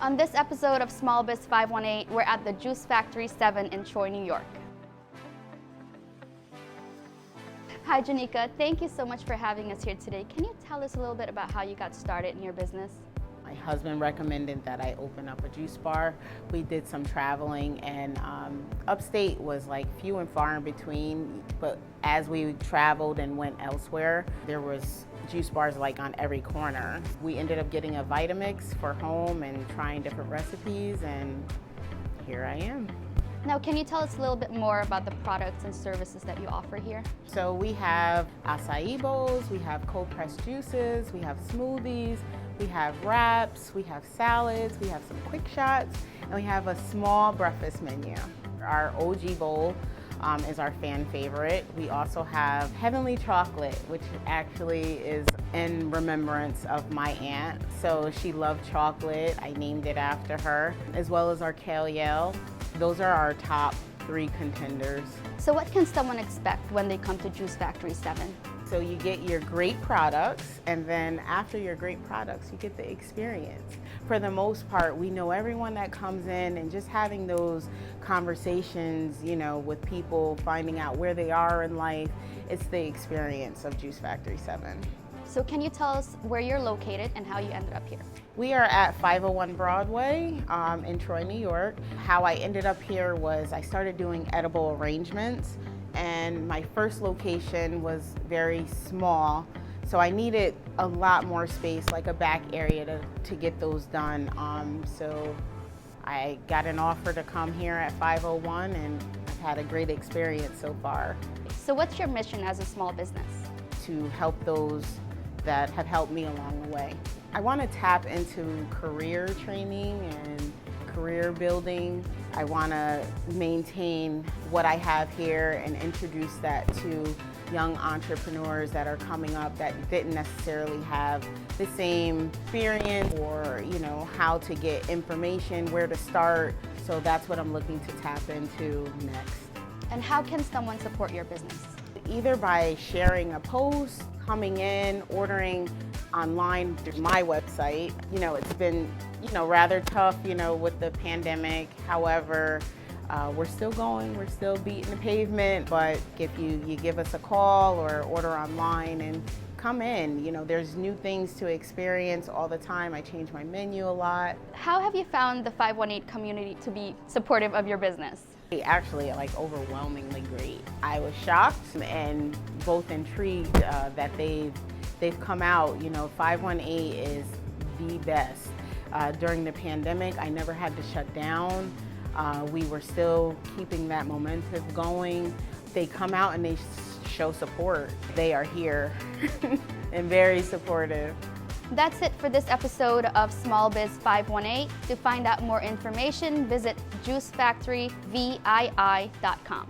On this episode of Small Biz 518, we're at the Juice Factory VII in Troy, New York. Hi, Genika. Thank you so much for having us here today. Can you tell us a little bit about how you got started in your business? My husband recommended that I open up a juice bar. We did some traveling, and upstate was like few and far in between, but as we traveled and went elsewhere, there was juice bars like on every corner. We ended up getting a Vitamix for home and trying different recipes, and here I am. Now, can you tell us a little bit more about the products and services that you offer here? So we have acai bowls, we have cold pressed juices, we have smoothies, we have wraps, we have salads, we have some quick shots, and we have a small breakfast menu. Our OG bowl is our fan favorite. We also have Heavenly Chocolate, which actually is in remembrance of my aunt. So she loved chocolate. I named it after her, as well as our Kale Yale. Those are our top 3 contenders. So what can someone expect when they come to Juice Factory VII? So you get your great products, and then after your great products, you get the experience. For the most part, we know everyone that comes in, and just having those conversations, you know, with people, finding out where they are in life, it's the experience of Juice Factory VII. So can you tell us where you're located and how you ended up here? We are at 501 Broadway in Troy, New York. How I ended up here was I started doing edible arrangements, and my first location was very small, so I needed a lot more space, like a back area to get those done. So I got an offer to come here at 501, and I've had a great experience so far. So what's your mission as a small business? To help those that have helped me along the way. I want to tap into career training and career building. I want to maintain what I have here and introduce that to young entrepreneurs that are coming up that didn't necessarily have the same experience, or you know, how to get information, where to start. So that's what I'm looking to tap into next. And how can someone support your business? Either by sharing a post, coming in, ordering online through my website. You know, it's been, you know, rather tough, you know, with the pandemic. However, we're still going, we're still beating the pavement, but if you give us a call or order online and come in, you know, there's new things to experience all the time. I change my menu a lot. How have you found the 518 community to be supportive of your business? Actually, like overwhelmingly great. I was shocked and both intrigued that they've come out. You know, 518 is the best. During the pandemic, I never had to shut down. We were still keeping that momentum going. They come out and they show support. They are here and very supportive. That's it for this episode of Small Biz 518. To find out more information, visit juicefactoryvii.com.